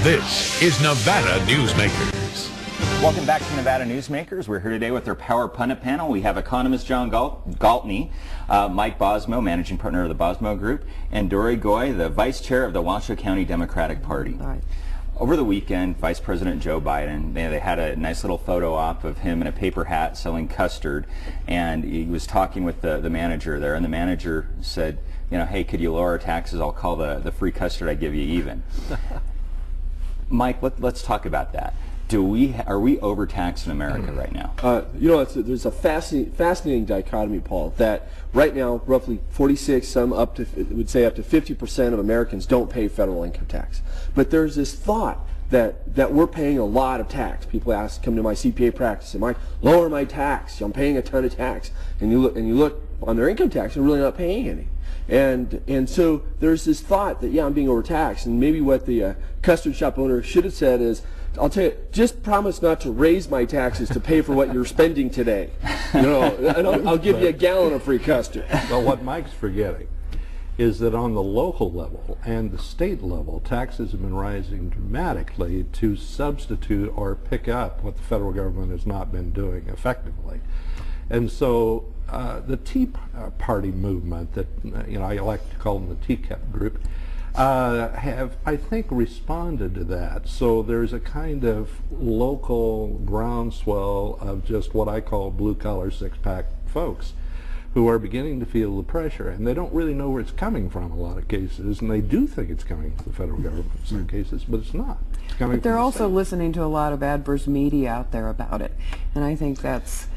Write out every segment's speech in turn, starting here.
This is Nevada Newsmakers. Welcome back to Nevada Newsmakers. We're here today with our Power Pundit panel. We have economist John Galtney, Mike Bosma, managing partner of the Bosma Group, and Dory Goy, the vice chair of the Washoe County Democratic Party. Right. Over the weekend, Vice President Joe Biden, they had a nice little photo op of him in a paper hat selling custard, and he was talking with the manager there, and the manager said, you know, hey, could you lower our taxes? I'll call the free custard I give you even. Mike, let's talk about that. Are we overtaxed in America right now? You know, there's a fascinating dichotomy, Paul, that right now roughly 46, some up to 50% of Americans don't pay federal income tax. But there's this thought that we're paying a lot of tax. People come to my CPA practice and lower my tax. I'm paying a ton of tax. And you look on their income tax, they're really not paying any. And so there's this thought that, yeah, I'm being overtaxed. And maybe what the custard shop owner should have said is, I'll tell you, just promise not to raise my taxes to pay for what you're spending today. You know, and I'll give you a gallon of free custard. Well, what Mike's forgetting is that on the local level and the state level, taxes have been rising dramatically to substitute or pick up what the federal government has not been doing effectively. And so the Tea Party movement that, you know, I like to call them the teacup group, have, I think, responded to that. So there's a kind of local groundswell of just what I call blue-collar six-pack folks who are beginning to feel the pressure, and they don't really know where it's coming from in a lot of cases, and they do think it's coming from the federal government in some cases, but it's not. It's coming But they're from the also state. listening to a lot of adverse media out there about it, and I think that's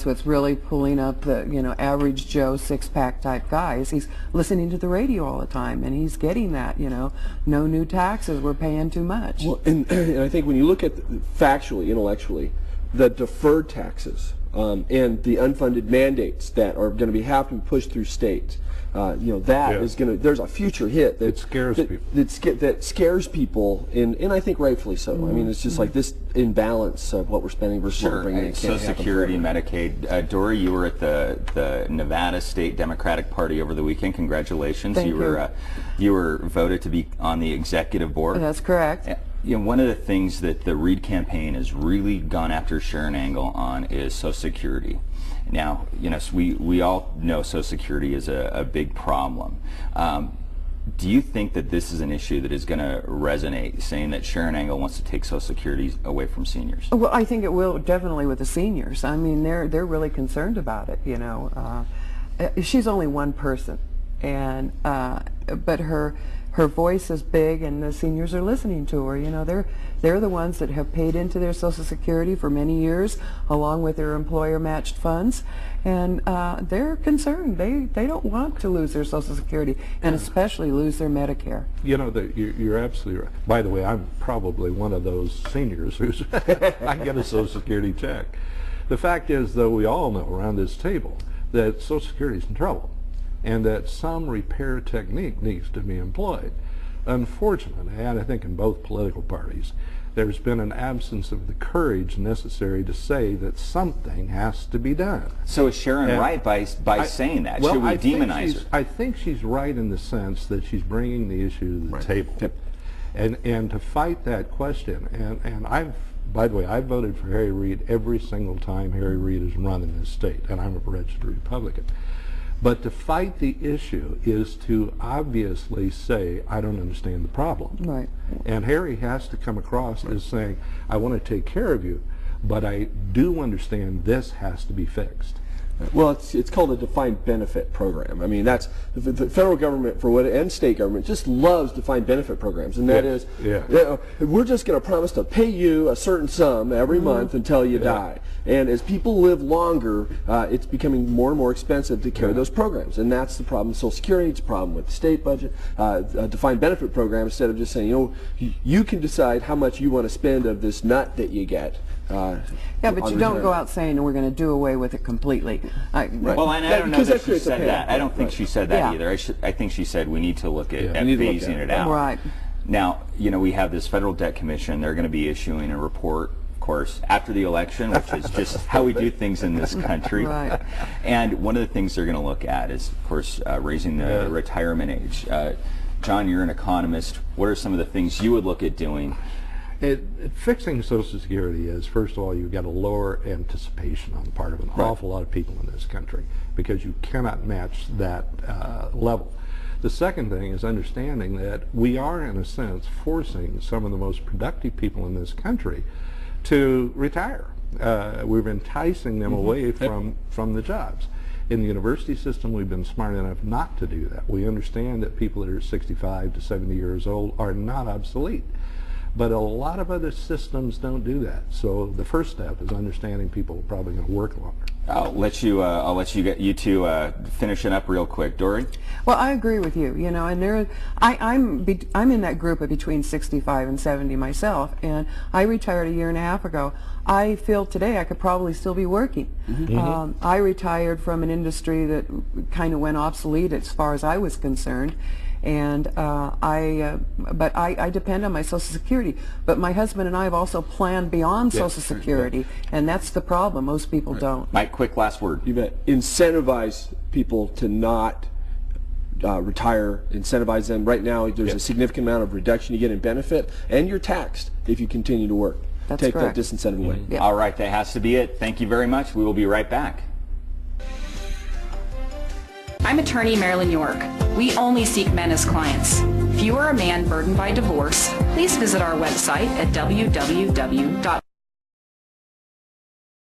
what's really pulling up the, you know, average Joe six-pack type guy. Is he's listening to the radio all the time, and he's getting that, you know, no new taxes, we're paying too much. Well, and I think when you look at factually, intellectually, the deferred taxes and the unfunded mandates that are going to have to be pushed through states, you know, that is going to, there's a future hit that scares people. That scares people, and I think rightfully so. I mean, it's just like this imbalance of what we're spending versus what we're bringing in. Social Security, Medicaid. Dory, you were at the Nevada State Democratic Party over the weekend. Congratulations. Thank you. You were voted to be on the executive board. That's correct. You know, one of the things that the Reid campaign has really gone after Sharon Angle on is Social Security. Now, you know, we all know Social Security is a big problem. Do you think that this is an issue that is going to resonate, saying that Sharon Angle wants to take Social Security away from seniors? Well, I think it will, definitely with the seniors. I mean, they're really concerned about it, you know. She's only one person, and but her voice is big, and the seniors are listening to her. You know, they're the ones that have paid into their Social Security for many years, along with their employer-matched funds, and they're concerned. They don't want to lose their Social Security, and especially lose their Medicare. You know, you're absolutely right. By the way, I'm probably one of those seniors who's I get a Social Security check. The fact is, though, we all know around this table that Social Security is in trouble, and that some repair technique needs to be employed. Unfortunately, and I think in both political parties, there's been an absence of the courage necessary to say that something has to be done. So is Sharon right by saying that? Should we demonize her? I think she's right in the sense that she's bringing the issue to the table. Yep. And to fight that question, and by the way, I voted for Harry Reid every single time Harry Reid has run in this state, and I'm a registered Republican. But to fight the issue is to obviously say, I don't understand the problem. Right. And Harry has to come across as saying, I want to take care of you, but I do understand this has to be fixed. Well, it's called a defined benefit program. I mean, that's the federal government and state government just loves defined benefit programs, and that is, you know, we're just going to promise to pay you a certain sum every month until you die. And as people live longer, it's becoming more and more expensive to carry those programs, and that's the problem with Social Security. It's a problem with the state budget. A defined benefit program, instead of just saying, you know, you can decide how much you want to spend of this nut that you get. Yeah, but you don't go out saying we're going to do away with it completely. Well, and I don't know that she said that. I don't think she said that either. I think she said we need to look at phasing it out. Right. Now, you know, we have this Federal Debt Commission. They're going to be issuing a report, of course, after the election, which is just how we do things in this country. Right. And one of the things they're going to look at is, of course, raising the retirement age. John, you're an economist. What are some of the things you would look at doing? Fixing Social Security is, first of all, you've got a lower anticipation on the part of an awful lot of people in this country, because you cannot match that level. The second thing is understanding that we are, in a sense, forcing some of the most productive people in this country to retire. We're enticing them away from the jobs. In the university system, we've been smart enough not to do that. We understand that people that are 65 to 70 years old are not obsolete. But a lot of other systems don't do that. So the first step is understanding people are probably going to work longer. I'll let you two finish it up real quick. Dory? Well, I agree with you. You know, and I'm in that group of between 65 and 70 myself, and I retired a year and a half ago. I feel today I could probably still be working. I retired from an industry that kind of went obsolete as far as I was concerned. And but I depend on my Social Security. But my husband and I have also planned beyond Social Security, and that's the problem. Most people don't. Mike, quick last word. You bet. Incentivize people to not retire. Incentivize them. Right now, there's a significant amount of reduction you get in benefit, and you're taxed if you continue to work. That's Take correct. that disincentive away. Yep. All right, that has to be it. Thank you very much. We will be right back. I'm attorney Marilyn York. We only seek men as clients. If you are a man burdened by divorce, please visit our website at www